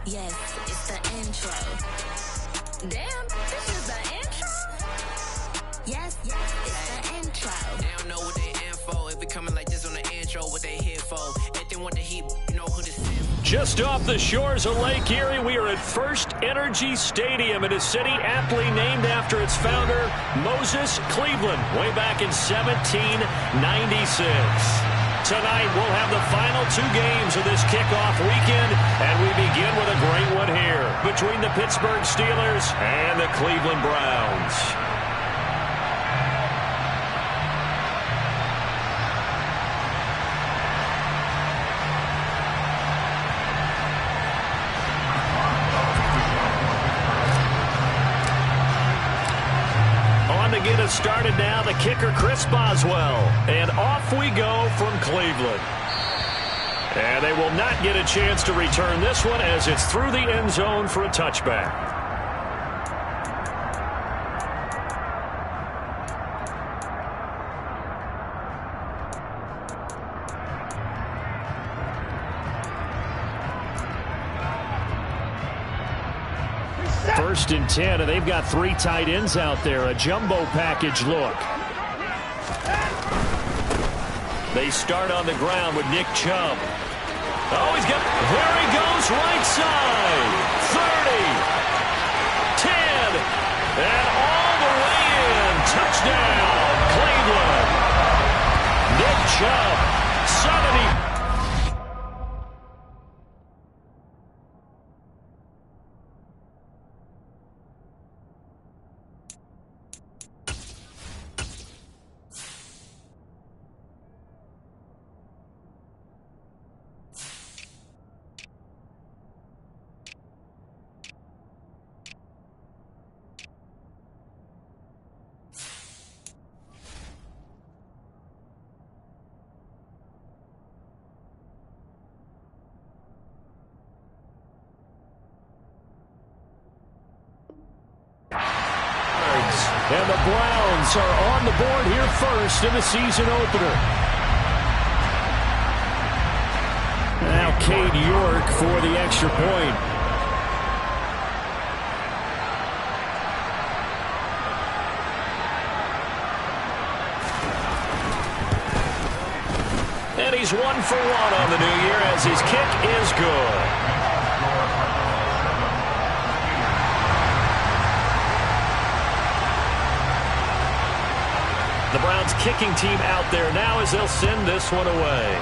Yes, it's the intro. Damn, this is the intro? Yes, it's the intro. They don't know what they in for. If we coming like this on the intro, what they here for. If they want the heat, you know who this is. Just off the shores of Lake Erie, we are at First Energy Stadium in a city aptly named after its founder, Moses Cleveland, way back in 1796. Tonight, we'll have the final two games of this kickoff weekend, and we begin with a great one here between the Pittsburgh Steelers and the Cleveland Browns. To get us started now, the kicker Chris Boswell, and off we go from Cleveland. And they will not get a chance to return this one as it's through the end zone for a touchback. First and 10, and they've got three tight ends out there. A jumbo package look. They start on the ground with Nick Chubb. Oh, there he goes, right side. 30, 10, and all the way in. Touchdown, Cleveland. Nick Chubb, 70. And the Browns are on the board here first in the season opener. Now Cade York for the extra point. And he's 1 for 1 on the new year as his kick is good. The Browns kicking team out there now as they'll send this one away.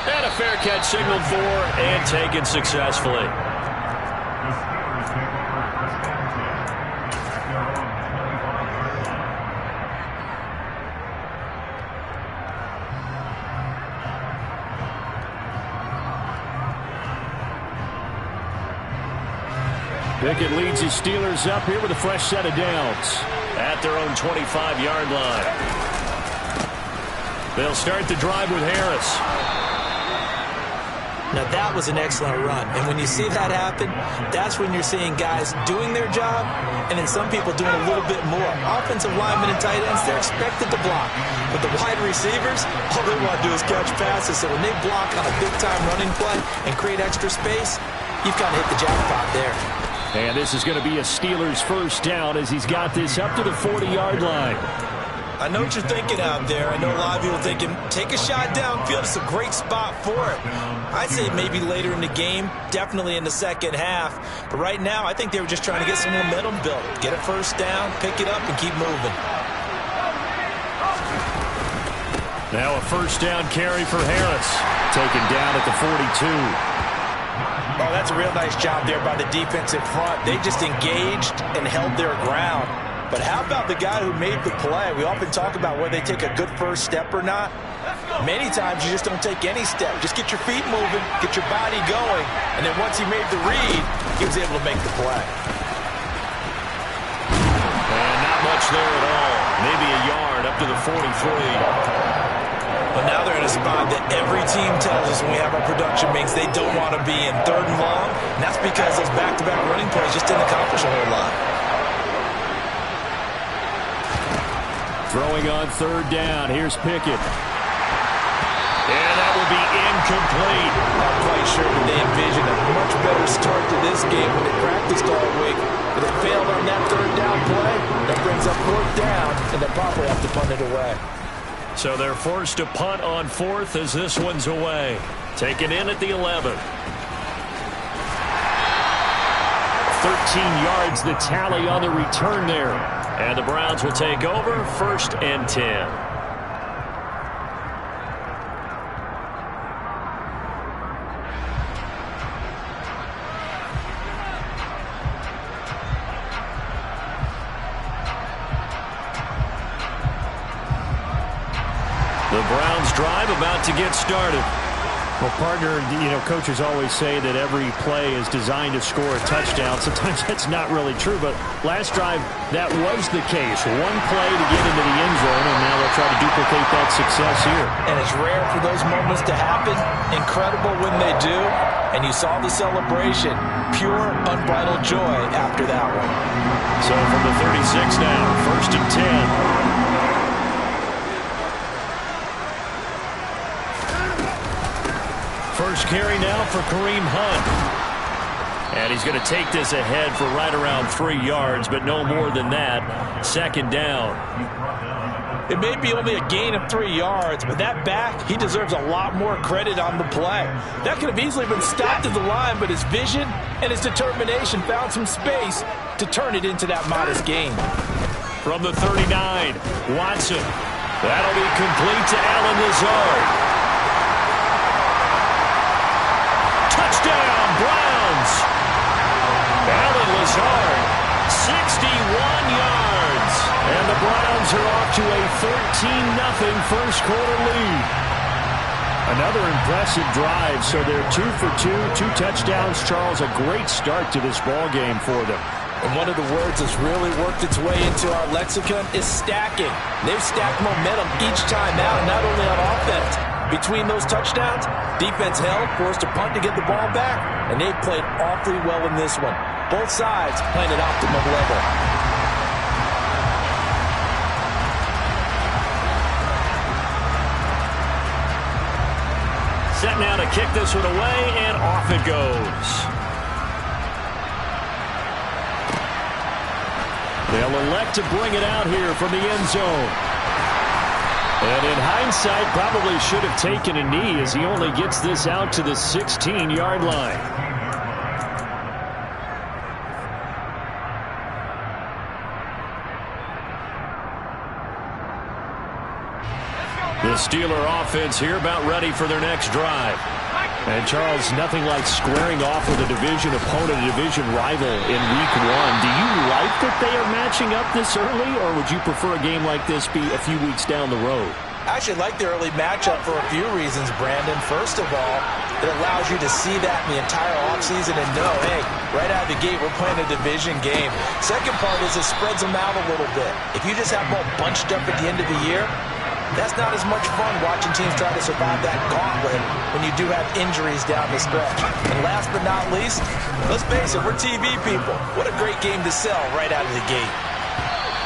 And a fair catch signaled for and taken successfully. Pickett leads his Steelers up here with a fresh set of downs at their own 25-yard line. They'll start the drive with Harris. Now that was an excellent run, and when you see that happen, that's when you're seeing guys doing their job and then some people doing a little bit more. Offensive linemen and tight ends, they're expected to block. But the wide receivers, all they want to do is catch passes. So when they block on a big-time running play and create extra space, you've kind of hit the jackpot there. And this is going to be a Steelers first down as he's got this up to the 40-yard line. I know what you're thinking out there. I know a lot of people thinking, take a shot downfield. It's a great spot for it. I'd say maybe later in the game, definitely in the second half. But right now, I think they were just trying to get some momentum built. Get a first down, pick it up, and keep moving. Now a first down carry for Harris. Taken down at the 42. Oh, that's a real nice job there by the defensive front. They just engaged and held their ground. But how about the guy who made the play? We often talk about whether they take a good first step or not. Many times you just don't take any step. Just get your feet moving, get your body going, and then once he made the read, he was able to make the play. And not much there at all. Maybe a yard up to the 43. But now they're in a spot that every team tells us when we have our production meetings they don't want to be in, 3rd and long. And that's because those back-to-back running plays just didn't accomplish a whole lot. Throwing on 3rd down. Here's Pickett. And that will be complete. Not quite sure that they envisioned a much better start to this game when they practiced all week. But they failed on that third down play. That brings up fourth down, and they'll probably have to punt it away. So they're forced to punt on fourth as this one's away. Taken in at the 11. 13 yards the tally on the return there. And the Browns will take over 1st and 10. The Browns drive about to get started. Well, partner, coaches always say that every play is designed to score a touchdown. Sometimes that's not really true, but last drive, that was the case. One play to get into the end zone, and now they'll try to duplicate that success here. And it's rare for those moments to happen. Incredible when they do. And you saw the celebration. Pure, unbridled joy after that one. So from the 36 now, 1st and 10. First carry now for Kareem Hunt. And he's going to take this ahead for right around 3 yards, but no more than that. 2nd down. It may be only a gain of 3 yards, but that back, he deserves a lot more credit on the play. That could have easily been stopped at the line, but his vision and his determination found some space to turn it into that modest gain. From the 39, Watson. That'll be complete to Allen Lazard. Touchdown, Browns! Allen Lazard, 61 yards. And the Browns are off to a 13-0 first quarter lead. Another impressive drive, so they're 2 for 2 touchdowns. Charles, a great start to this ball game for them. And one of the words that's really worked its way into our lexicon is stacking. They've stacked momentum each time out, not only on offense. Between those touchdowns, defense held, forced a punt to get the ball back, and they played awfully well in this one. Both sides playing at optimum level. Set now to kick this one away, and off it goes. They'll elect to bring it out here from the end zone. And in hindsight, probably should have taken a knee as he only gets this out to the 16-yard line. The Steeler offense here about ready for their next drive. And Charles, nothing like squaring off with a division opponent, a division rival in week 1. Do you like that they are matching up this early, or would you prefer a game like this be a few weeks down the road? I actually like the early matchup for a few reasons, Brandon. First of all, it allows you to see that in the entire offseason and know, hey, right out of the gate, we're playing a division game. Second part is it spreads them out a little bit. If you just have them all bunched up at the end of the year, that's not as much fun watching teams try to survive that gauntlet when you do have injuries down the stretch. And last but not least, let's face it, we're TV people. What a great game to sell right out of the gate.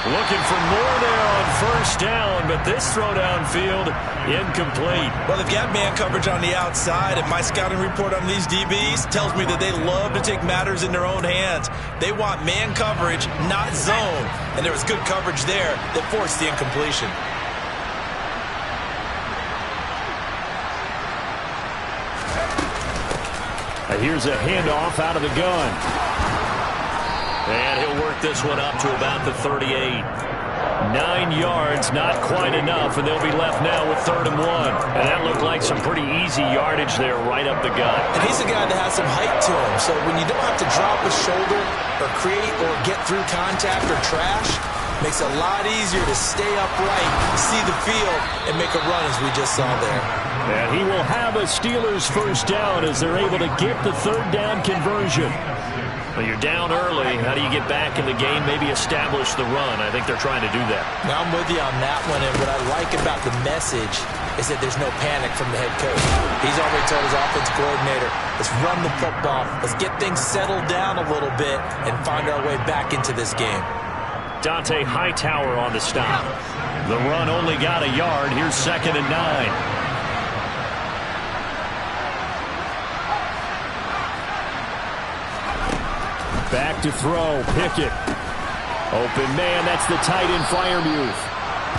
Looking for more there on first down, but this throw downfield incomplete. Well, they've got man coverage on the outside, and my scouting report on these DBs tells me that they love to take matters in their own hands. They want man coverage, not zone. And there was good coverage there that forced the incompletion. Here's a handoff out of the gun. And he'll work this one up to about the 38. 9 yards, not quite enough, and they'll be left now with 3rd and 1. And that looked like some pretty easy yardage there right up the gut. And he's a guy that has some height to him, so when you don't have to drop a shoulder or create or get through contact or trash, makes it a lot easier to stay upright, see the field, and make a run as we just saw there. And he will have a Steelers first down as they're able to get the 3rd down conversion. Well, you're down early. How do you get back in the game? Maybe establish the run. I think they're trying to do that. Now I'm with you on that one, and what I like about the message is that there's no panic from the head coach. He's already told his offensive coordinator, let's run the football, let's get things settled down a little bit and find our way back into this game. Dante Hightower on the stop. The run only got a yard. Here's 2nd and 9. Back to throw. Pickett. Open man. That's the tight end, Freiermuth.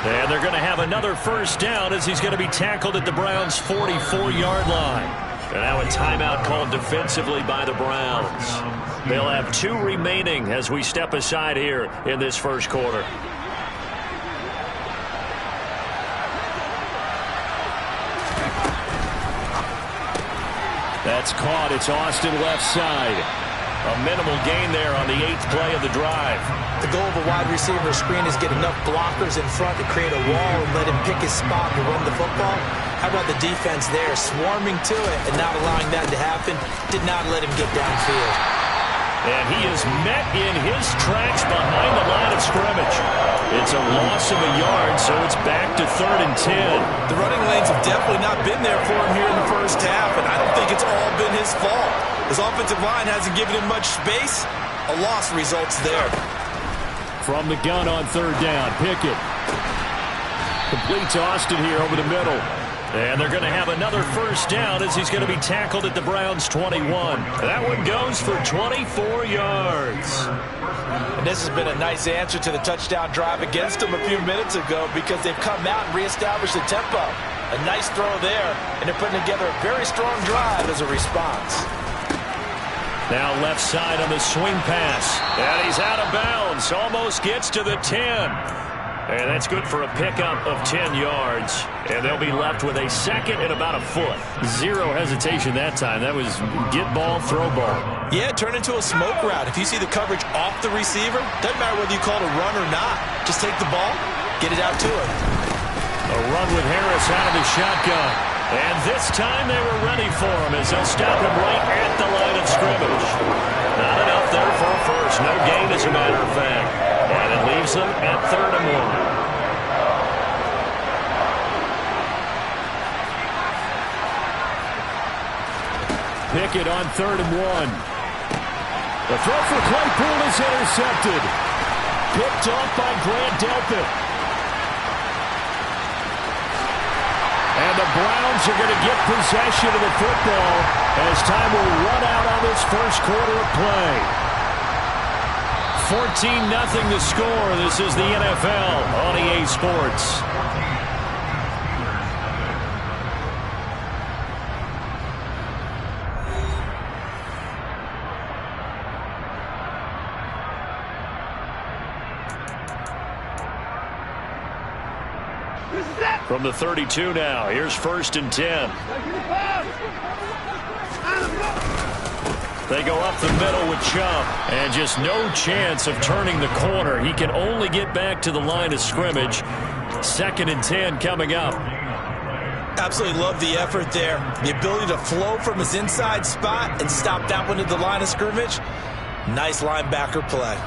And they're going to have another first down as he's going to be tackled at the Browns' 44-yard line. And now a timeout called defensively by the Browns. They'll have 2 remaining as we step aside here in this first quarter. That's caught. It's Austin left side. A minimal gain there on the 8th play of the drive. The goal of a wide receiver screen is get enough blockers in front to create a wall and let him pick his spot to run the football. How about the defense there, swarming to it and not allowing that to happen? Did not let him get downfield. And he is met in his tracks behind the line of scrimmage. It's a loss of a yard, so it's back to 3rd and 10. The running lanes have definitely not been there for him here in the first half, and I don't think it's all been his fault. His offensive line hasn't given him much space. A loss results there. From the gun on 3rd down, Pickett completes Austin here over the middle. And they're going to have another first down as he's going to be tackled at the Browns' 21. That one goes for 24 yards. And this has been a nice answer to the touchdown drive against them a few minutes ago because they've come out and reestablished the tempo. A nice throw there, and they're putting together a very strong drive as a response. Now left side on the swing pass. And he's out of bounds. Almost gets to the 10. And that's good for a pickup of 10 yards. And they'll be left with a second and about a foot. Zero hesitation that time. That was get ball, throw ball. Yeah, turn into a smoke route. If you see the coverage off the receiver, doesn't matter whether you call it a run or not. Just take the ball, get it out to him. A run with Harris out of the shotgun. And this time they were ready for him as they'll stop him right at the line of scrimmage. Not enough there for a first. No gain, as a matter of fact. And it leaves them at 3rd and 1. Pickett on 3rd and 1. The throw for Claypool is intercepted. Picked off by Grant Delpit. And the Browns are going to get possession of the football as time will run out on this first quarter of play. 14-0 the score. This is the NFL on EA Sports. From the 32 now, here's 1st and 10. They go up the middle with Chubb, and just no chance of turning the corner. He can only get back to the line of scrimmage. 2nd and 10 coming up. Absolutely love the effort there. The ability to flow from his inside spot and stop that one at the line of scrimmage. Nice linebacker play.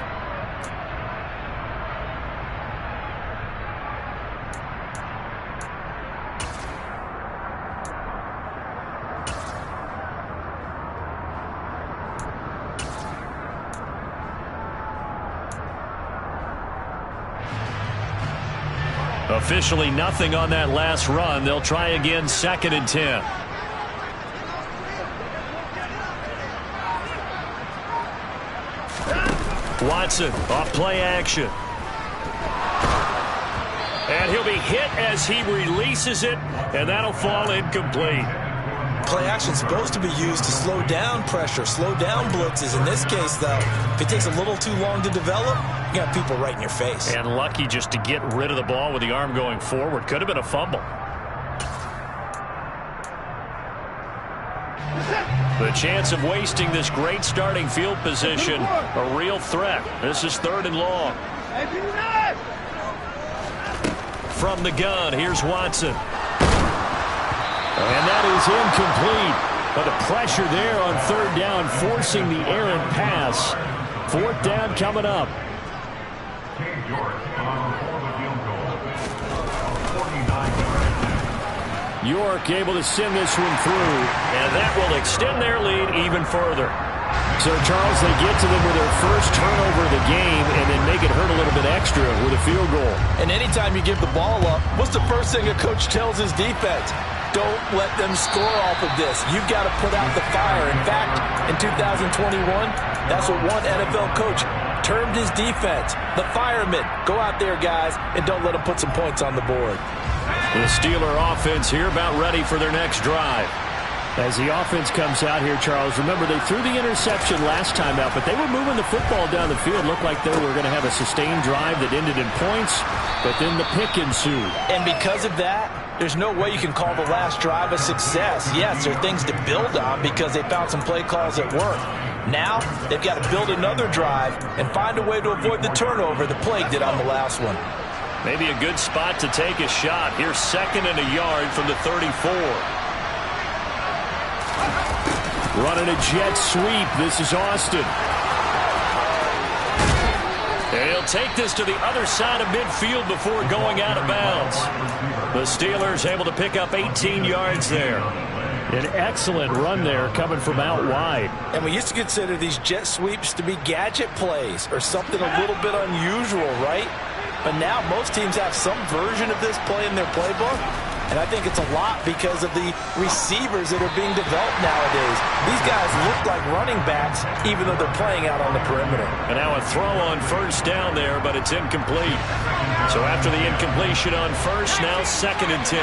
Officially nothing on that last run. They'll try again 2nd and 10. Watson off play action. And he'll be hit as he releases it, and that'll fall incomplete. Play action is supposed to be used to slow down pressure, slow down blitzes. In this case, though, if it takes a little too long to develop, you got people right in your face. And lucky just to get rid of the ball with the arm going forward. Could have been a fumble. The chance of wasting this great starting field position, a real threat. This is 3rd and long. From the gun, here's Watson. And that is incomplete. But the pressure there on 3rd down, forcing the errant pass. 4th down coming up. York able to send this one through, and that will extend their lead even further. So, Charles, they get to them with their first turnover of the game and then make it hurt a little bit extra with a field goal. And anytime you give the ball up, what's the first thing a coach tells his defense? Don't let them score off of this. You've got to put out the fire. In fact, in 2021, that's what one NFL coach termed his defense. The firemen. Go out there, guys, and don't let them put some points on the board. The Steeler offense here about ready for their next drive. As the offense comes out here, Charles, remember they threw the interception last time out, but they were moving the football down the field. Looked like they were going to have a sustained drive that ended in points, but then the pick ensued. And because of that, there's no way you can call the last drive a success. Yes, there are things to build on because they found some play calls that work. Now, they've got to build another drive and find a way to avoid the turnover the Plague did on the last one. Maybe a good spot to take a shot. Here's 2nd and a yard from the 34. Running a jet sweep. This is Austin. And he'll take this to the other side of midfield before going out of bounds. The Steelers able to pick up 18 yards there. An excellent run there coming from out wide. And we used to consider these jet sweeps to be gadget plays or something a little bit unusual, right? But now most teams have some version of this play in their playbook. And I think it's a lot because of the receivers that are being developed nowadays. These guys look like running backs even though they're playing out on the perimeter. And now a throw on first down there, but it's incomplete. So after the incompletion on first, now 2nd and 10.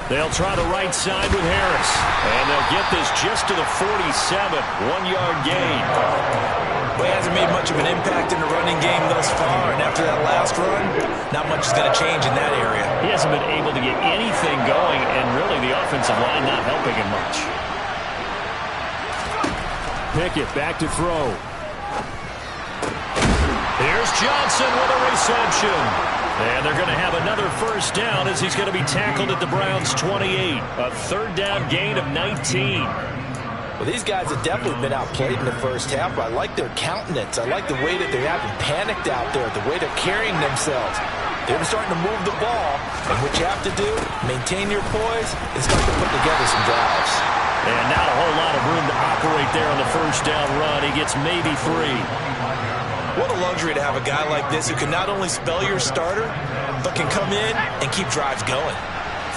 They'll try the right side with Harris. And they'll get this just to the 47. 1-yard gain. Well, he hasn't made much of an impact in the running game thus far, and after that last run, not much is going to change in that area. He hasn't been able to get anything going, and really the offensive line not helping him much. Pickett back to throw. Here's Johnson with a reception. And they're going to have another first down as he's going to be tackled at the Browns' 28. A 3rd down gain of 19. Well, these guys have definitely been outplayed in the first half, but I like their countenance. I like the way that they haven't panicked out there, the way they're carrying themselves. They're starting to move the ball, and what you have to do, maintain your poise, and start to put together some drives. And not a whole lot of room to operate there on the first down run. He gets maybe 3. What a luxury to have a guy like this who can not only spell your starter, but can come in and keep drives going.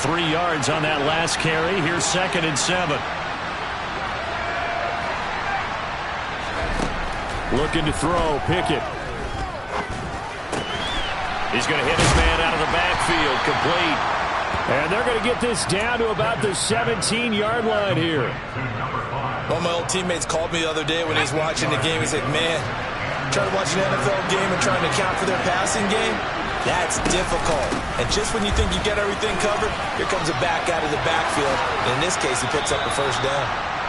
3 yards on that last carry. Here's 2nd and 7. Looking to throw, Pickett. He's going to hit his man out of the backfield, complete. And they're going to get this down to about the 17-yard line here. One of my old teammates called me the other day when he was watching the game. He said, man, trying to watch an NFL game and trying to account for their passing game, that's difficult. And just when you think you get everything covered, here comes a back out of the backfield. And in this case, he picks up the first down.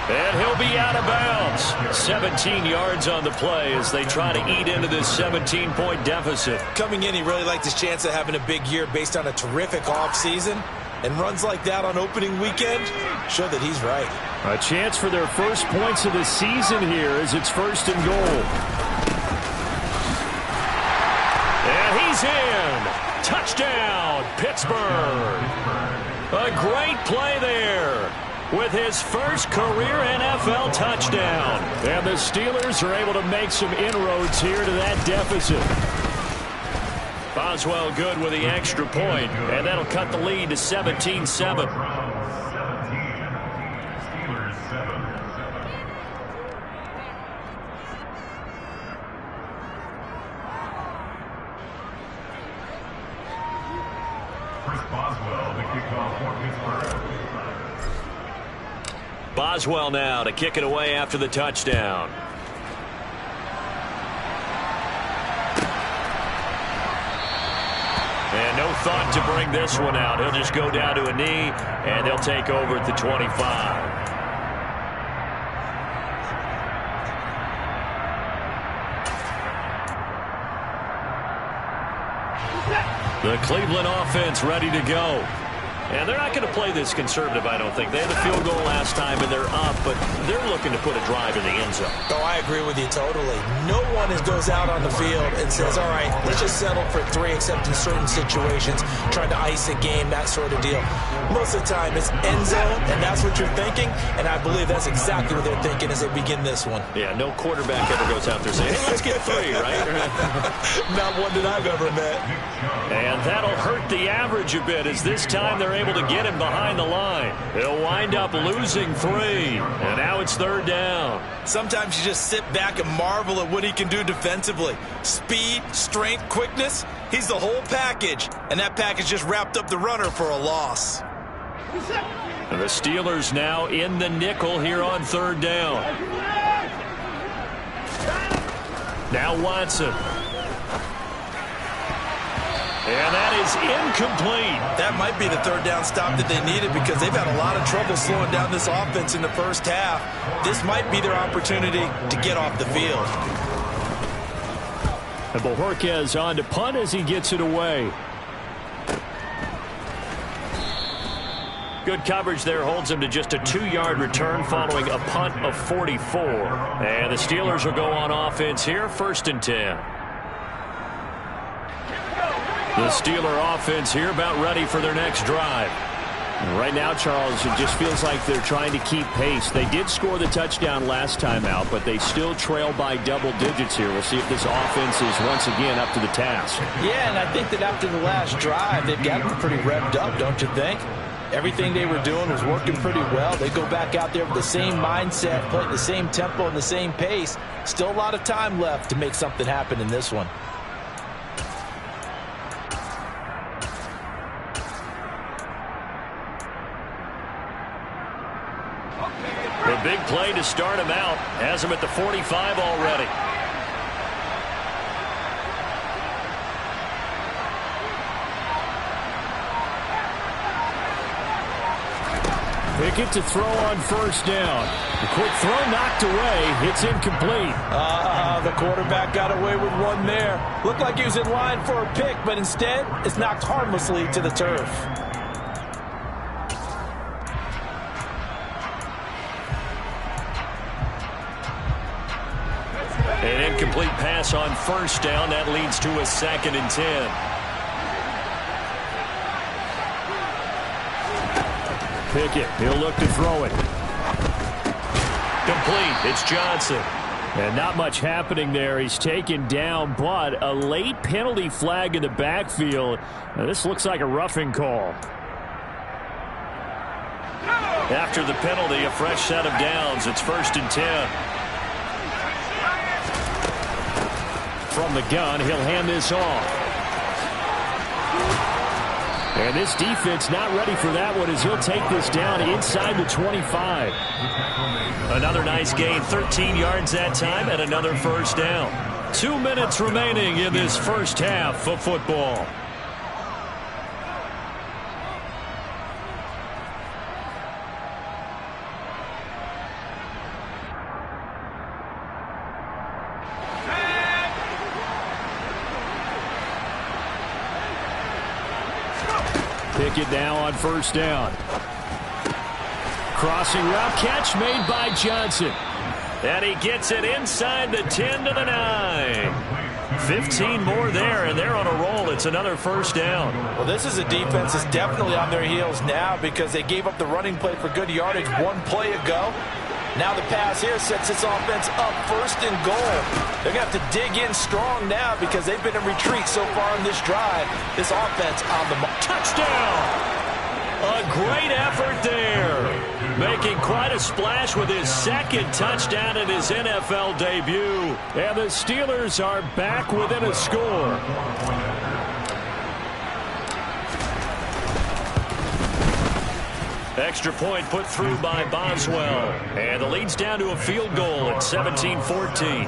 And he'll be out of bounds. 17 yards on the play as they try to eat into this 17-point deficit. Coming in, he really liked his chance of having a big year based on a terrific offseason. And runs like that on opening weekend show that he's right. A chance for their first points of the season here as it's 1st and goal. And he's in. Touchdown, Pittsburgh. A great play there with his first career NFL touchdown. And the Steelers are able to make some inroads here to that deficit. Boswell good with the extra point, and that'll cut the lead to 17-7. Boswell now to kick it away after the touchdown. And no thought to bring this one out. He'll just go down to a knee, and they'll take over at the 25. The Cleveland offense ready to go. And they're not going to play this conservative, I don't think. They had the field goal last time, and they're up, but they're looking to put a drive in the end zone. Oh, I agree with you totally. No one goes out on the field and says, all right, let's just settle for 3, except in certain situations, trying to ice a game, that sort of deal. Most of the time, it's end zone, and that's what you're thinking, and I believe that's exactly what they're thinking as they begin this one. Yeah, no quarterback ever goes out there saying, hey, let's get 3, right? Not one that I've ever met. And that'll hurt the average a bit, as this time they're able to get him behind the line. He'll wind up losing 3, and now it's 3rd down. Sometimes you just sit back and marvel at what he can do defensively. Speed, strength, quickness, he's the whole package, and that package just wrapped up the runner for a loss. And the Steelers now in the nickel here on 3rd down. Now Watson. And that is incomplete. That might be the 3rd down stop that they needed, because they've had a lot of trouble slowing down this offense in the first half. This might be their opportunity to get off the field. And Bojorquez on to punt as he gets it away. Good coverage there holds him to just a 2-yard return following a punt of 44. And the Steelers will go on offense here, 1st and 10. The Steeler offense here about ready for their next drive. And right now, Charles, it just feels like they're trying to keep pace. They did score the touchdown last time out, but they still trail by double digits here. We'll see if this offense is once again up to the task. Yeah, and I think that after the last drive, they've got them pretty revved up, don't you think? Everything they were doing was working pretty well. They go back out there with the same mindset, play at the same tempo and the same pace. Still a lot of time left to make something happen in this one. The big play to start him out has him at the 45 already. Pickett to throw on 1st down. The quick throw knocked away. It's incomplete. The quarterback got away with one there. Looked like he was in line for a pick, but instead it's knocked harmlessly to the turf. An incomplete pass on 1st down. That leads to a 2nd and 10. Pickett, he'll look to throw it. Complete. It's Johnson. And not much happening there. He's taken down, but a late penalty flag in the backfield. Now, this looks like a roughing call. After the penalty, a fresh set of downs. It's 1st and 10. From the gun, he'll hand this off. And this defense not ready for that one as he'll take this down inside the 25. Another nice gain, 13 yards that time, and another 1st down. 2 minutes remaining in this first half of football. Pickett now on 1st down. Crossing route catch made by Johnson. And he gets it inside the 10 to the 9. 15 more there, and they're on a roll. It's another 1st down. Well, this is a defense that's definitely on their heels now, because they gave up the running play for good yardage one play ago. Now the pass here sets this offense up 1st and goal. They're going to have to dig in strong now because they've been in retreat so far in this drive. This offense on the mark. Touchdown! A great effort there. Making quite a splash with his 2nd touchdown in his NFL debut. And the Steelers are back within a score. Extra point put through by Boswell. And the lead's down to a field goal at 17-14.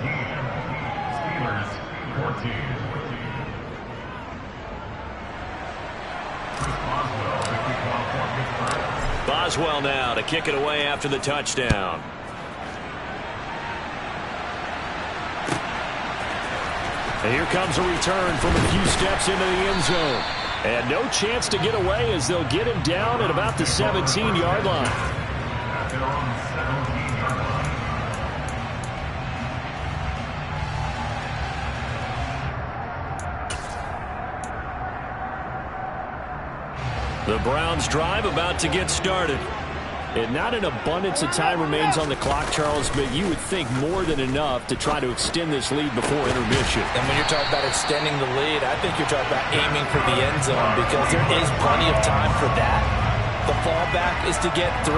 Boswell now to kick it away after the touchdown. And here comes a return from a few steps into the end zone. And no chance to get away as they'll get him down at about the 17-yard line. The Browns drive about to get started. And not an abundance of time remains on the clock, Charles, but you would think more than enough to try to extend this lead before intermission. And when you're talking about extending the lead, I think you're talking about aiming for the end zone because there is plenty of time for that. The fallback is to get 3.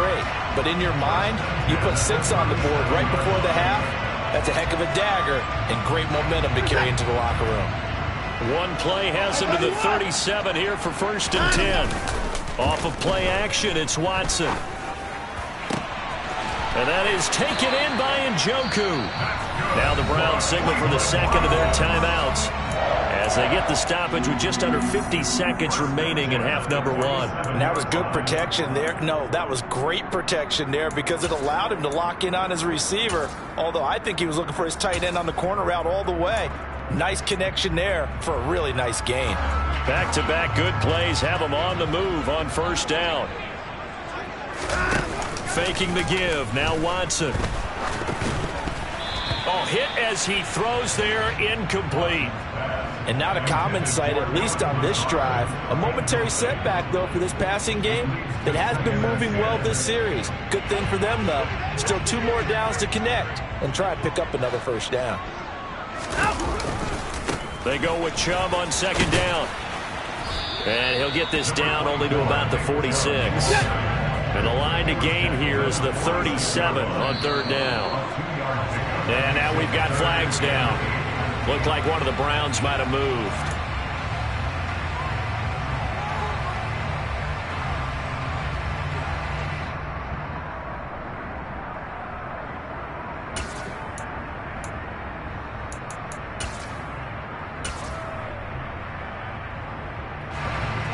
But in your mind, you put 6 on the board right before the half. That's a heck of a dagger and great momentum to carry into the locker room. One play has him to the 37 here for 1st and 10. Off of play action, it's Watson. And that is taken in by Njoku. Now the Browns signal for the second of their timeouts as they get the stoppage with just under 50 seconds remaining in half number 1. And that was good protection there. No, that was great protection there because it allowed him to lock in on his receiver, although I think he was looking for his tight end on the corner route all the way. Nice connection there for a really nice gain. Back-to-back good plays have him on the move on 1st down. Faking the give. Now Watson. Oh, hit as he throws there. Incomplete. And not a common sight, at least on this drive. A momentary setback, though, for this passing game that has been moving well this series. Good thing for them, though. Still 2 more downs to connect and try and pick up another 1st down. They go with Chubb on 2nd down. And he'll get this down only to about the 46. And the line to gain here is the 37 on 3rd down. And now we've got flags down. Looked like one of the Browns might have moved.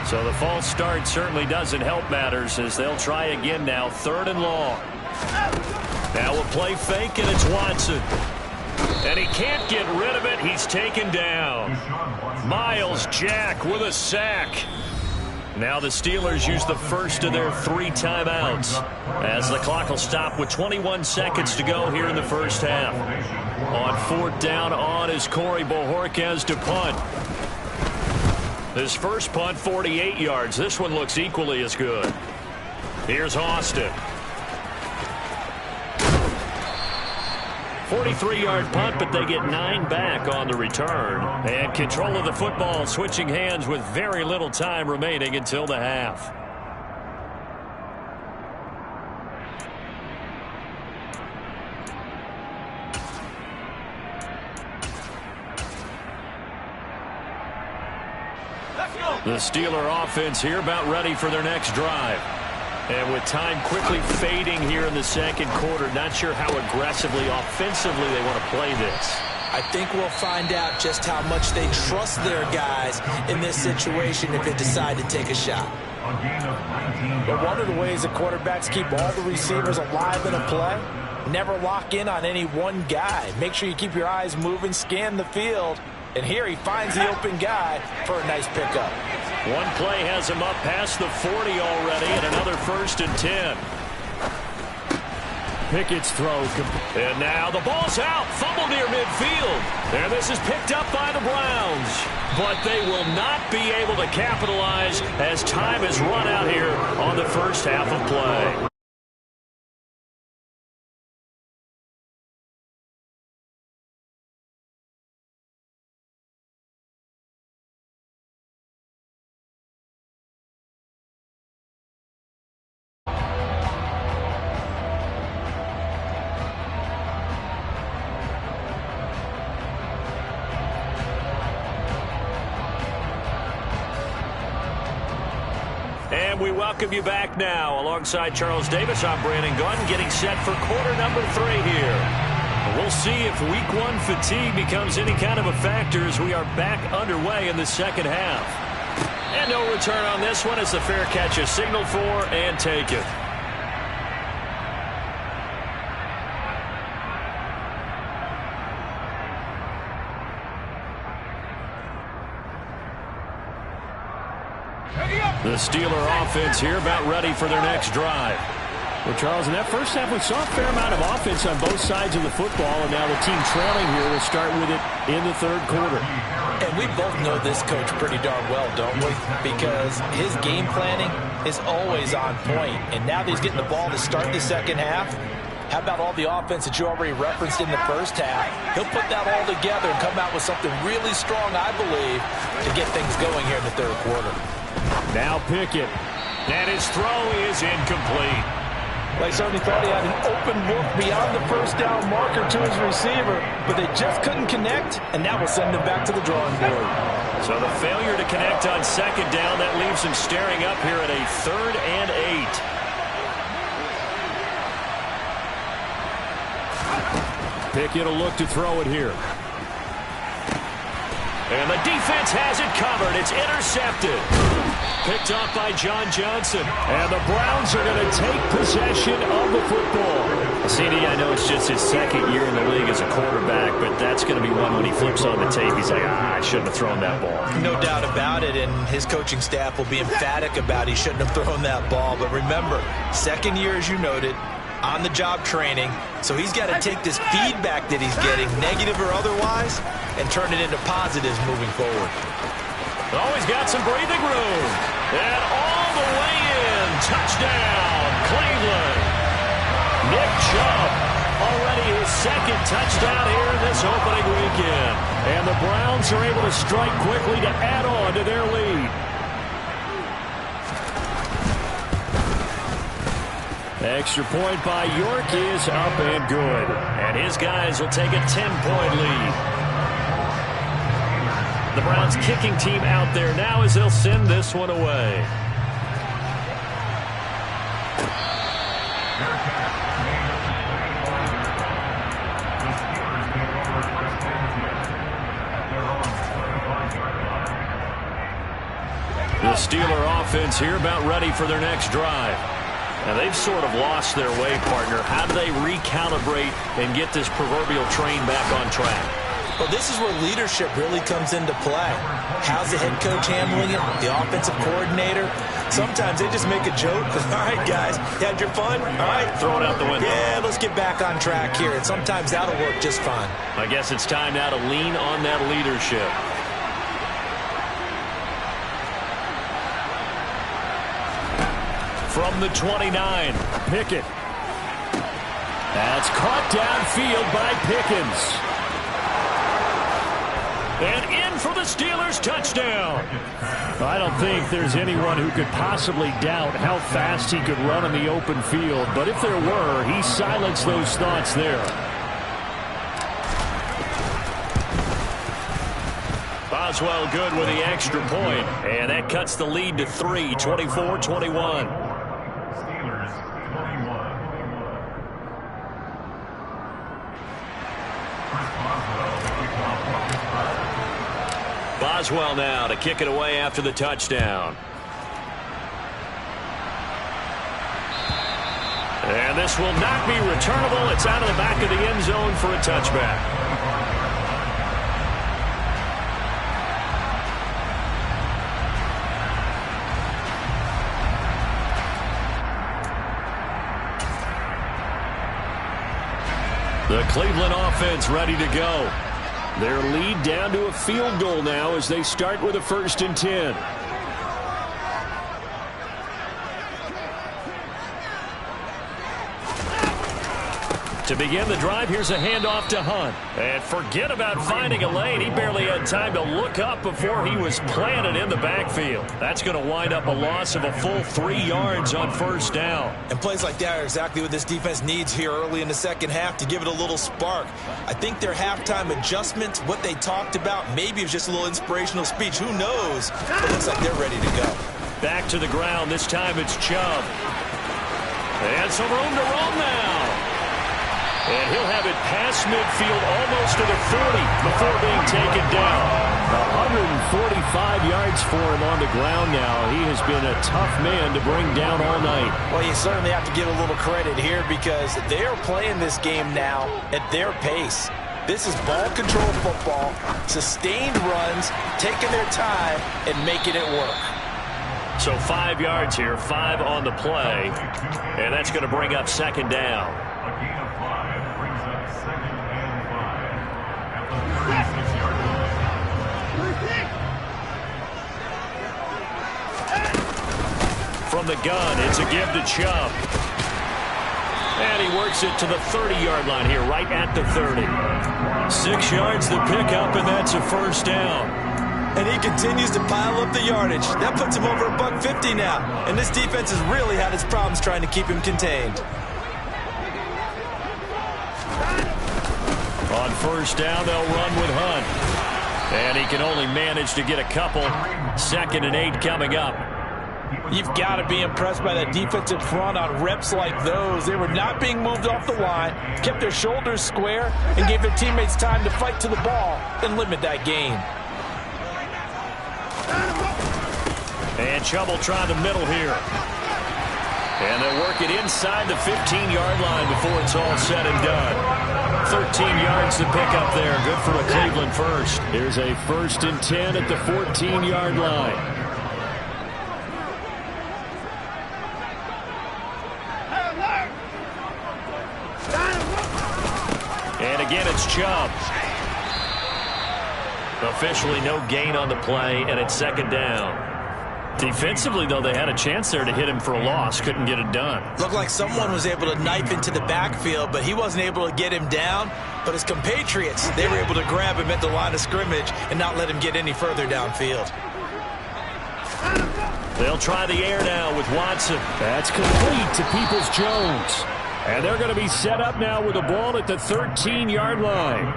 So the false start certainly doesn't help matters as they'll try again now. 3rd and long. Now a play fake, and it's Watson. And he can't get rid of it. He's taken down. Miles Jack with a sack. Now the Steelers use the first of their 3 timeouts as the clock will stop with 21 seconds to go here in the 1st half. On 4th down on is Corey Bojorquez to punt. His first punt, 48 yards. This one looks equally as good. Here's Austin. 43-yard punt, but they get 9 back on the return. And control of the football switching hands with very little time remaining until the half. The Steeler offense here about ready for their next drive. And with time quickly fading here in the 2nd quarter, not sure how aggressively, offensively they want to play this. I think we'll find out just how much they trust their guys in this situation if they decide to take a shot. But one of the ways that quarterbacks keep all the receivers alive in a play, never lock in on any one guy. Make sure you keep your eyes moving, scan the field. And here he finds the open guy for a nice pickup. One play has him up past the 40 already, and another 1st and 10. Pickett's throw. And now the ball's out. Fumble near midfield. And this is picked up by the Browns. But they will not be able to capitalize as time has run out here on the 1st half of play. And we welcome you back now. Alongside Charles Davis, I'm Brandon Gunn, getting set for quarter number 3 here. We'll see if week 1 fatigue becomes any kind of a factor as we are back underway in the 2nd half. And no return on this one as the fair catch is signaled for and taken. The Steeler offense here about ready for their next drive. Well, Charles, in that first half, we saw a fair amount of offense on both sides of the football, and now the team trailing here will start with it in the third quarter. And we both know this coach pretty darn well, don't we? Because his game planning is always on point. And now that he's getting the ball to start the second half, how about all the offense that you already referenced in the first half? He'll put that all together and come out with something really strong, I believe, to get things going here in the third quarter. Now Pickett. And his throw is incomplete. Well, he certainly thought he had an open look beyond the first down marker to his receiver, but they just couldn't connect, and that will send him back to the drawing board. So the failure to connect on second down, that leaves him staring up here at a 3rd and 8. Pickett will look to throw it here. And the defense has it covered. It's intercepted. Picked off by John Johnson. And the Browns are going to take possession of the football. CD, I know it's just his second year in the league as a quarterback, but that's going to be one when he flips on the tape. He's like, I shouldn't have thrown that ball. No doubt about it, and his coaching staff will be emphatic about he shouldn't have thrown that ball. But remember, second year, as you noted, on-the-job training, so he's got to take this feedback that he's getting, negative or otherwise, and turn it into positives moving forward. Oh, he's got some breathing room. And all the way in. Touchdown, Cleveland. Nick Chubb, already his second touchdown here in this opening weekend. And the Browns are able to strike quickly to add on to their lead. Extra point by York is up and good. And his guys will take a 10-point lead. The Browns kicking team out there now as they'll send this one away. The Steeler offense here about ready for their next drive. Now, they've sort of lost their way, partner. How do they recalibrate and get this proverbial train back on track? Well, this is where leadership really comes into play. How's the head coach handling it? The offensive coordinator? Sometimes they just make a joke. All right, guys, you had your fun? All right. Throw it out the window. Yeah, let's get back on track here. And sometimes that'll work just fine. I guess it's time now to lean on that leadership. From the 29, Pickett. That's caught downfield by Pickens. And in for the Steelers' touchdown. I don't think there's anyone who could possibly doubt how fast he could run in the open field. But if there were, he silenced those thoughts there. Boswell good with the extra point. And that cuts the lead to 3, 24-21. Boswell now to kick it away after the touchdown. And this will not be returnable. It's out of the back of the end zone for a touchback. The Cleveland offense ready to go. Their lead down to a field goal now as they start with a 1st and 10. To begin the drive, here's a handoff to Hunt. And forget about finding a lane. He barely had time to look up before he was planted in the backfield. That's going to wind up a loss of a full 3 yards on 1st down. And plays like that are exactly what this defense needs here early in the second half to give it a little spark. I think their halftime adjustments, what they talked about, maybe it was just a little inspirational speech. Who knows? But it looks like they're ready to go. Back to the ground. This time it's Chubb. And some room to roam now. And he'll have it past midfield almost to the 40 before being taken down. 145 yards for him on the ground now. He has been a tough man to bring down all night. Well, you certainly have to give a little credit here because they are playing this game now at their pace. This is ball control football, sustained runs, taking their time, and making it work. So 5 yards here, 5 on the play, and that's going to bring up second down. A gain of 5 brings up second and 5 at the 36-yard line. From the gun, it's a give to Chubb. And he works it to the 30-yard line here, right at the 30. 6 yards to pick up, and that's a first down. And he continues to pile up the yardage. That puts him over $150 now. And this defense has really had its problems trying to keep him contained. On first down, they'll run with Hunt. And he can only manage to get a couple. 2nd and 8 coming up. You've got to be impressed by that defensive front on reps like those. They were not being moved off the line, kept their shoulders square, and gave their teammates time to fight to the ball and limit that gain. And Chubb will try the middle here. And they'll work it inside the 15-yard line before it's all said and done. 13 yards to pick up there. Good for a Cleveland first. Here's a 1st and 10 at the 14-yard line. And again, it's Chubb. Officially no gain on the play, and it's second down. Defensively, though, they had a chance there to hit him for a loss. Couldn't get it done. Looked like someone was able to knife into the backfield, but he wasn't able to get him down. But his compatriots, they were able to grab him at the line of scrimmage and not let him get any further downfield. They'll try the air now with Watson. That's complete to Peoples-Jones. And they're going to be set up now with the ball at the 13-yard line.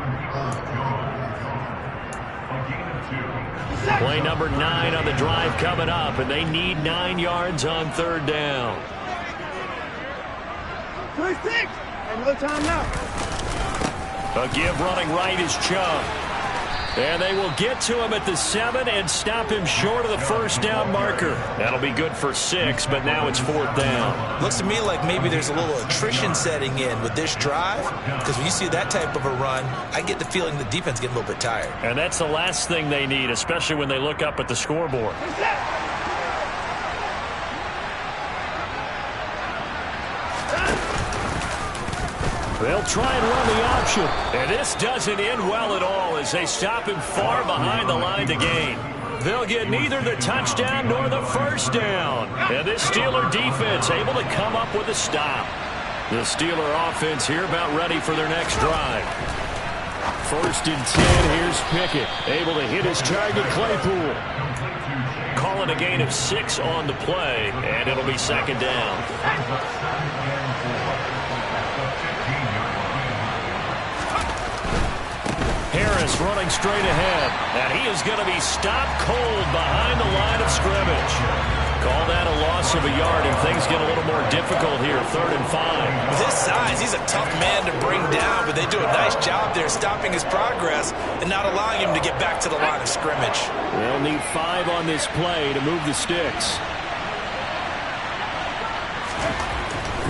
Play number 9 on the drive coming up, and they need 9 yards on 3rd down. 26. And no time now. A give running right is Chubb. And they will get to him at the 7 and stop him short of the first down marker. That'll be good for 6, but now it's 4th down. Looks to me like maybe there's a little attrition setting in with this drive, because when you see that type of a run, I get the feeling the defense getting a little bit tired. And that's the last thing they need, especially when they look up at the scoreboard. They'll try and run the option. And this doesn't end well at all as they stop him far behind the line to gain. They'll get neither the touchdown nor the first down. And this Steeler defense able to come up with a stop. The Steeler offense here about ready for their next drive. 1st and 10, here's Pickett. Able to hit his target, Claypool. Calling a gain of 6 on the play, and it'll be second down. Harris running straight ahead, and he is going to be stopped cold behind the line of scrimmage. Call that a loss of a yard, and things get a little more difficult here, 3rd and 5. With his size, he's a tough man to bring down, but they do a nice job there stopping his progress and not allowing him to get back to the line of scrimmage. They'll need 5 on this play to move the sticks.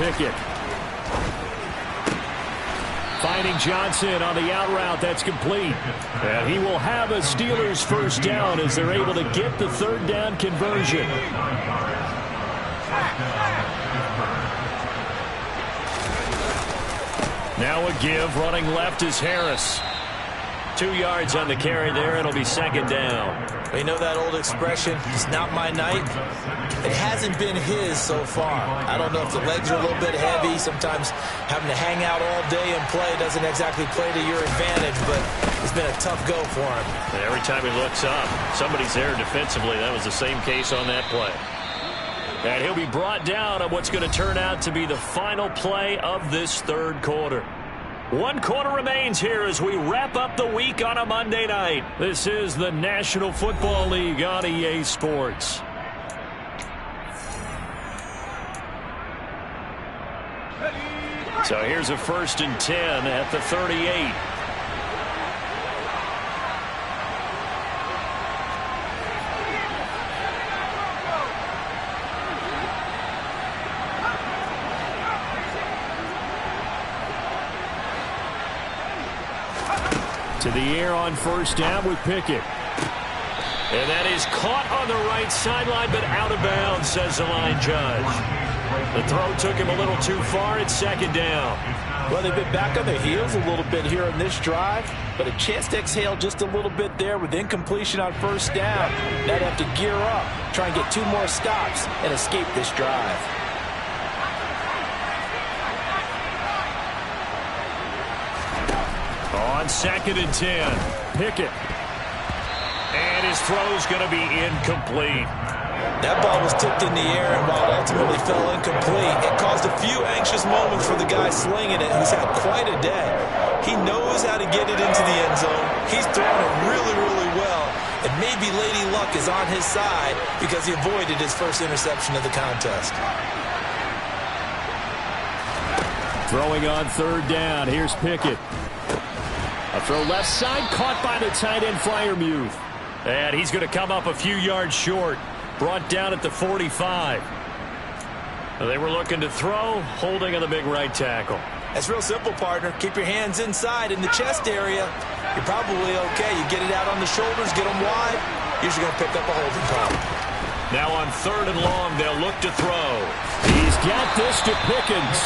Pickett. Finding Johnson on the out route. That's complete. And he will have a Steelers first down as they're able to get the 3rd down conversion. Now a give. Running left is Harris. 2 yards on the carry there. It'll be second down. You know that old expression, it's not my night? It hasn't been his so far. I don't know if the legs are a little bit heavy. Sometimes having to hang out all day and play doesn't exactly play to your advantage, but it's been a tough go for him. And every time he looks up, somebody's there defensively. That was the same case on that play. And he'll be brought down on what's going to turn out to be the final play of this 3rd quarter. 1 quarter remains here as we wrap up the week on a Monday night. This is the National Football League on EA Sports. So here's a 1st and 10 at the 38. To the air on 1st down with Pickett. And that is caught on the right sideline, but out of bounds, says the line judge. The throw took him a little too far. It's second down. Well, they've been back on their heels a little bit here in this drive, but a chance to exhale just a little bit there with incompletion on first down. Now they have to gear up, try and get 2 more stops, and escape this drive. On 2nd and 10, Pickett. And his throw's going to be incomplete. That ball was tipped in the air, and while it ultimately fell incomplete, it caused a few anxious moments for the guy slinging it, who's had quite a day. He knows how to get it into the end zone. He's throwing it really, really well. And maybe Lady Luck is on his side because he avoided his first interception of the contest. Throwing on 3rd down. Here's Pickett. A throw left side, caught by the tight end, Freiermuth. And he's going to come up a few yards short. Brought down at the 45. They were looking to throw, holding on the big right tackle. That's real simple, partner. Keep your hands inside in the chest area. You're probably okay. You get it out on the shoulders, get them wide. Usually going to pick up a holding call. Now on 3rd and long, they'll look to throw. He's got this to Pickens.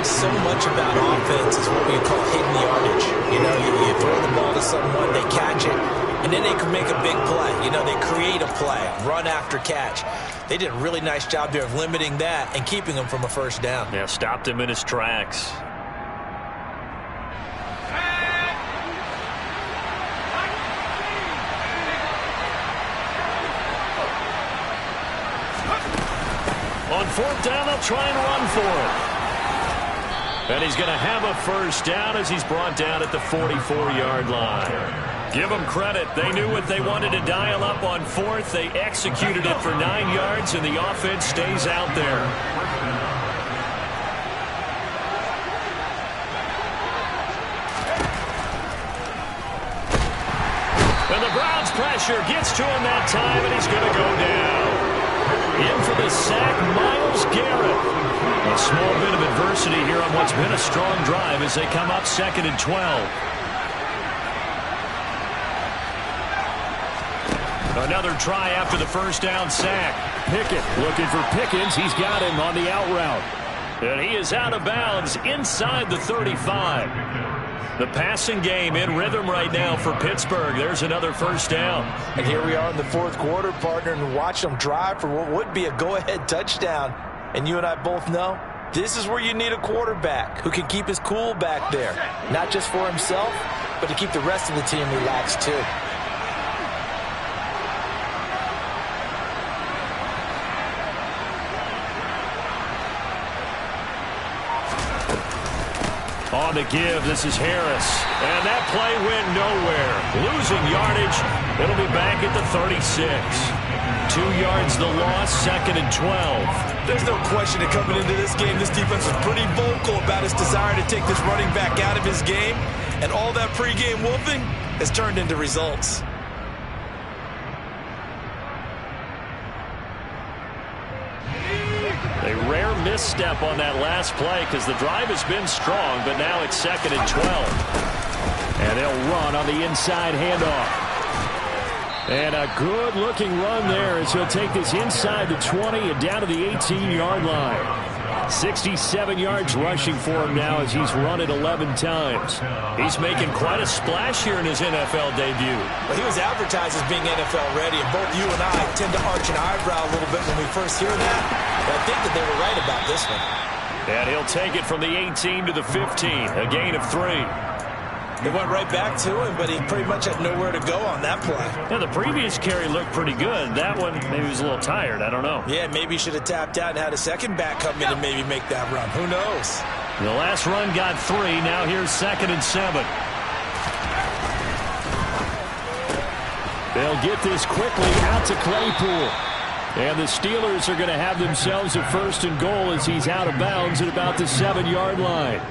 So much about offense is what we call hidden yardage. You know, you throw the ball to someone, they catch it, and then they can make a big play. You know, they create a play, run after catch. They did a really nice job there of limiting that and keeping him from a first down. Yeah, stopped him in his tracks. On 4th down, they'll try and run for it. And he's going to have a first down as he's brought down at the 44-yard line. Give them credit. They knew what they wanted to dial up on 4th. They executed it for 9 yards, and the offense stays out there. And the Browns' pressure gets to him that time, and he's going to go down. In for the sack, Myles Garrett. A small bit of adversity here on what's been a strong drive as they come up 2nd and 12. Another try after the first down sack. Pickett looking for Pickens. He's got him on the out route. And he is out of bounds inside the 35. The passing game in rhythm right now for Pittsburgh. There's another first down. And here we are in the 4th quarter, partner, and watch them drive for what would be a go-ahead touchdown. And you and I both know this is where you need a quarterback who can keep his cool back there. Not just for himself, but to keep the rest of the team relaxed too. On the give, this is Harris. And that play went nowhere. Losing yardage. It'll be back at the 36. 2 yards the loss, 2nd and 12. There's no question that coming into this game, this defense was pretty vocal about its desire to take this running back out of his game. And all that pregame wolfing has turned into results. A rare misstep on that last play because the drive has been strong, but now it's 2nd and 12. And they'll run on the inside handoff. And a good-looking run there as he'll take this inside the 20 and down to the 18-yard line. 67 yards rushing for him now as he's run it 11 times. He's making quite a splash here in his NFL debut. Well, he was advertised as being NFL ready, and both you and I tend to arch an eyebrow a little bit when we first hear that. But I think that they were right about this one. And he'll take it from the 18 to the 15, a gain of 3. They went right back to him, but he pretty much had nowhere to go on that play. Yeah, the previous carry looked pretty good. That one, maybe he was a little tired. I don't know. Yeah, maybe he should have tapped out and had a second back come in and maybe make that run. Who knows? The last run got 3. Now here's 2nd and 7. They'll get this quickly out to Claypool. And the Steelers are going to have themselves a 1st and goal as he's out of bounds at about the 7-yard line.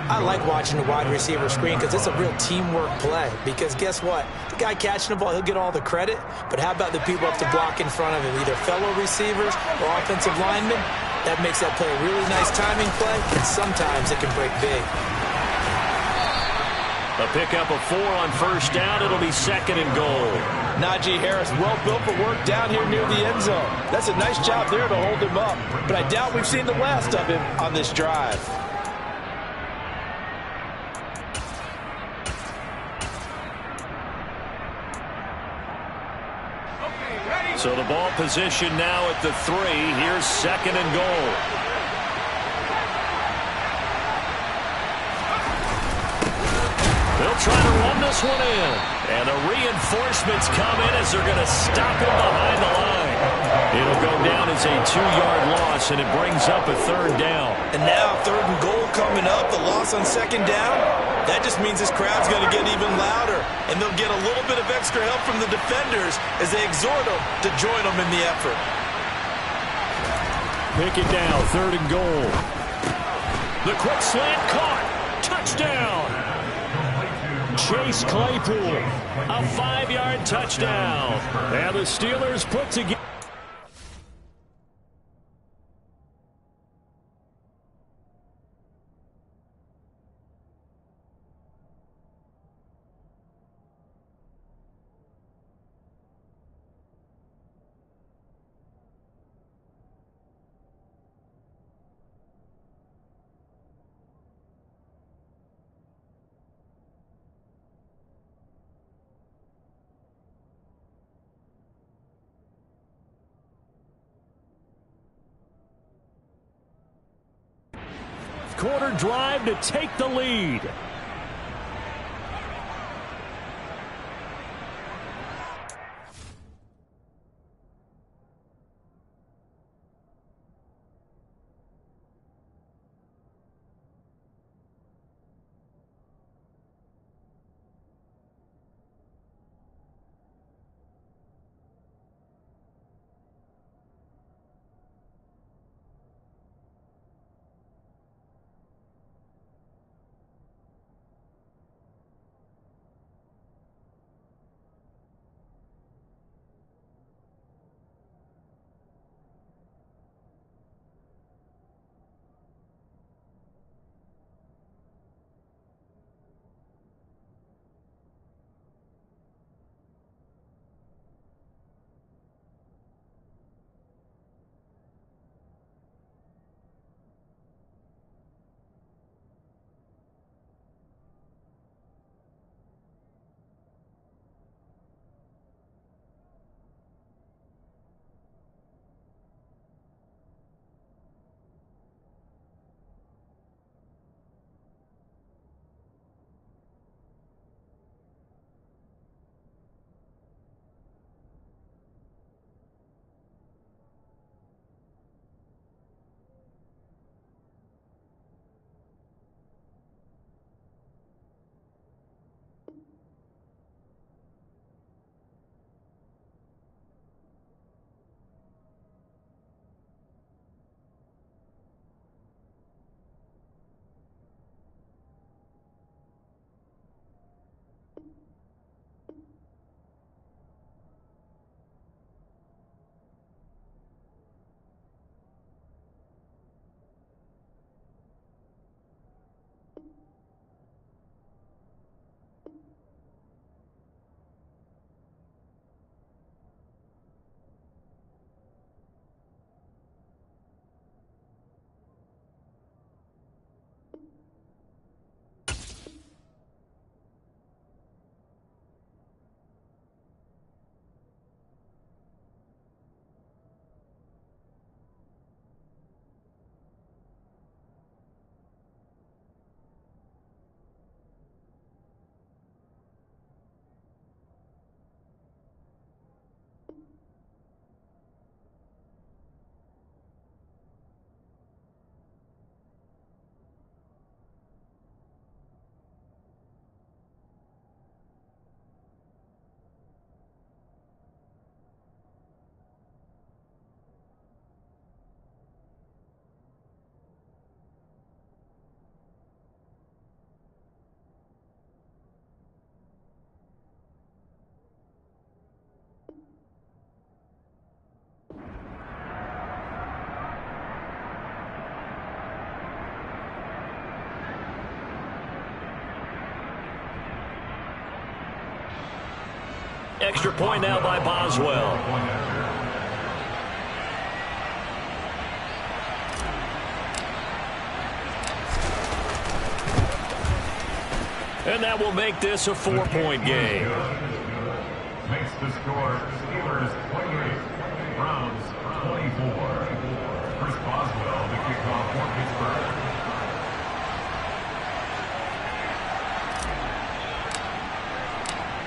I like watching the wide receiver screen because it's a real teamwork play. Because guess what? The guy catching the ball, he'll get all the credit. But how about the people up to block in front of him, either fellow receivers or offensive linemen? That makes that play a really nice timing play, and sometimes it can break big. A pickup of 4 on first down. It'll be second and goal. Najee Harris, well built for work down here near the end zone. That's a nice job there to hold him up. But I doubt we've seen the last of him on this drive. So the ball position now at the 3. Here's second and goal. They'll try to run this one in. And the reinforcements come in as they're going to stop him behind the line. It'll go down as a 2-yard loss, and it brings up a third down. And now third and goal coming up. The loss on second down. That just means this crowd's going to get even louder. And they'll get a little bit of extra help from the defenders as they exhort them to join them in the effort. Pick it down, third and goal. The quick slant caught. Touchdown. Chase Claypool, a 5-yard touchdown. And the Steelers put together. Quarter drive to take the lead. Extra point now by Boswell. And that will make this a 4-point game. Makes the score Steelers 28, Browns 24. Chris Boswell, the kickoff for Pittsburgh.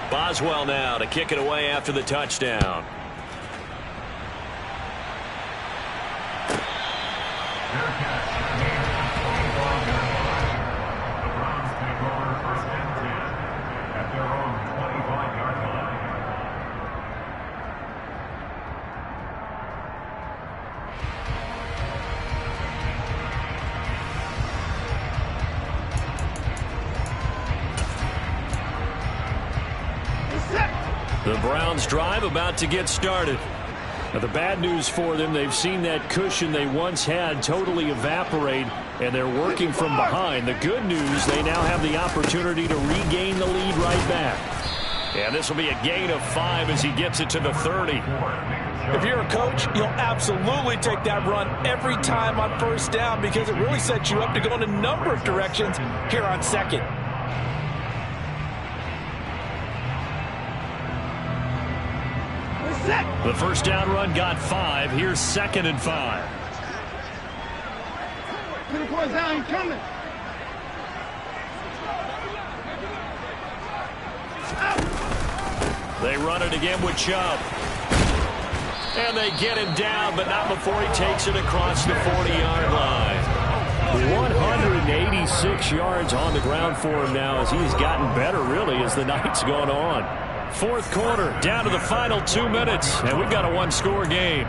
Boswell now to kick it away after the touchdown. Their catch made at the 25-yard line. The Browns take over 1st and 10 at their own 25-yard line. The Browns drive about to get started. Now, the bad news for them, they've seen that cushion they once had totally evaporate, and they're working from behind. The good news, they now have the opportunity to regain the lead right back. And this will be a gain of 5 as he gets it to the 30. If you're a coach, you'll absolutely take that run every time on 1st down because it really sets you up to go in a number of directions here on 2nd. The 1st down run got 5. Here's 2nd and 5. Get the boys down, he's coming. They run it again with Chubb. And they get him down, but not before he takes it across the 40-yard line. 186 yards on the ground for him now as he's gotten better, really, as the night's gone on. 4th quarter, down to the final 2 minutes, and we've got a 1-score game.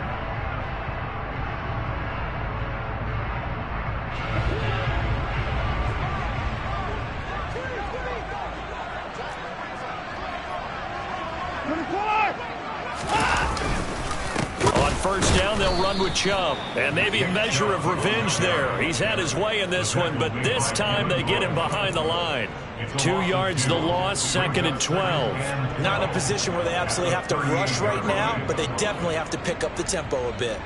On 1st down, they'll run with Chubb, and maybe a measure of revenge there. He's had his way in this one, but this time they get him behind the line. 2 yards the loss, 2nd and 12. Not in a position where they absolutely have to rush right now, but they definitely have to pick up the tempo a bit.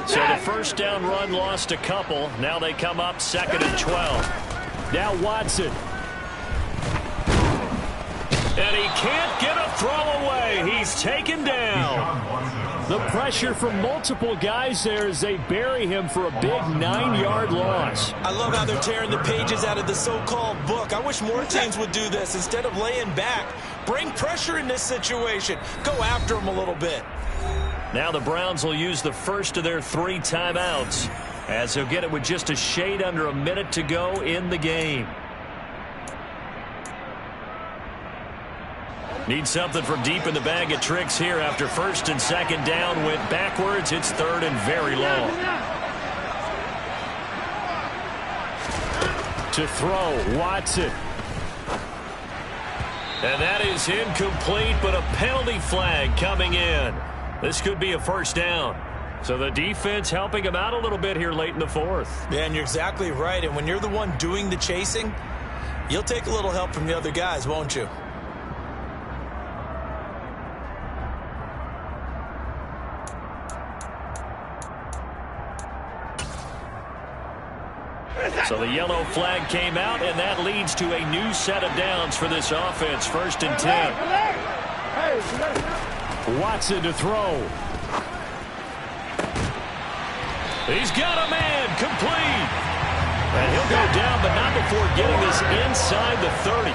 So the 1st down run lost a couple. Now they come up 2nd and 12. Now Watson. And he can't get a throw away. He's taken down. The pressure from multiple guys there as they bury him for a big 9-yard loss. I love how they're tearing the pages out of the so-called book. I wish more teams would do this. Instead of laying back, bring pressure in this situation. Go after him a little bit. Now the Browns will use the first of their 3 timeouts as they'll get it with just a shade under a minute to go in the game. Need something from deep in the bag of tricks here after 1st and 2nd down went backwards. It's 3rd and very long. To throw, Watson. And that is incomplete, but a penalty flag coming in. This could be a 1st down. So the defense helping him out a little bit here late in the 4th. Yeah, and you're exactly right. And when you're the one doing the chasing, you'll take a little help from the other guys, won't you? So the yellow flag came out, and that leads to a new set of downs for this offense. 1st and 10. Watson to throw. He's got a man, complete. And he'll go down, but not before getting this inside the 30.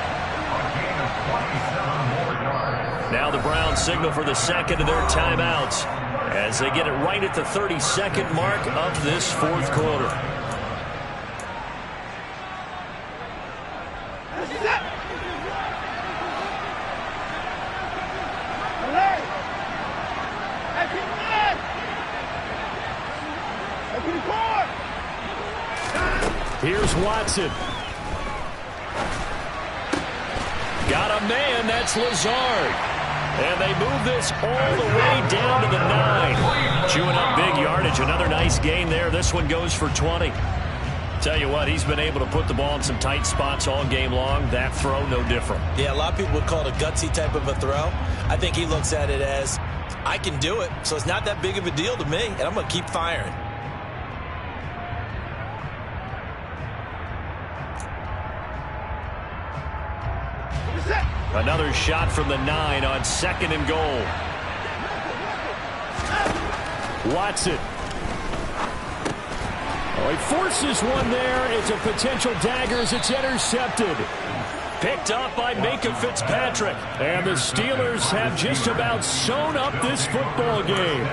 Now the Browns signal for the 2nd of their timeouts as they get it right at the 32nd mark of this 4th quarter. Here's Watson. Got a man, that's Lazard. And they move this all the way down to the 9. Chewing up big yardage. Another nice gain there. This one goes for 20. Tell you what, he's been able to put the ball in some tight spots all game long. That throw, no different. Yeah, a lot of people would call it a gutsy type of a throw. I think he looks at it as, I can do it, so it's not that big of a deal to me, and I'm going to keep firing. Another shot from the 9 on 2nd and goal. Watson. Oh, he forces one there. It's a potential dagger as it's intercepted. Picked up by Minkah Fitzpatrick. And the Steelers have just about sewn up this football game.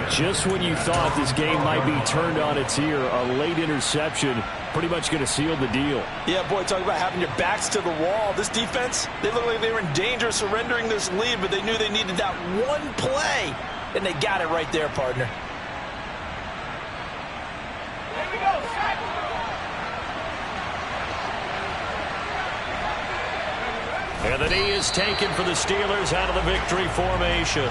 Just when you thought this game might be turned on its ear, a late interception pretty much going to seal the deal. Yeah, boy, talk about having your backs to the wall. This defense, they look like they were in danger of surrendering this lead, but they knew they needed that one play, and they got it right there, partner. And the knee is taken for the Steelers out of the victory formation.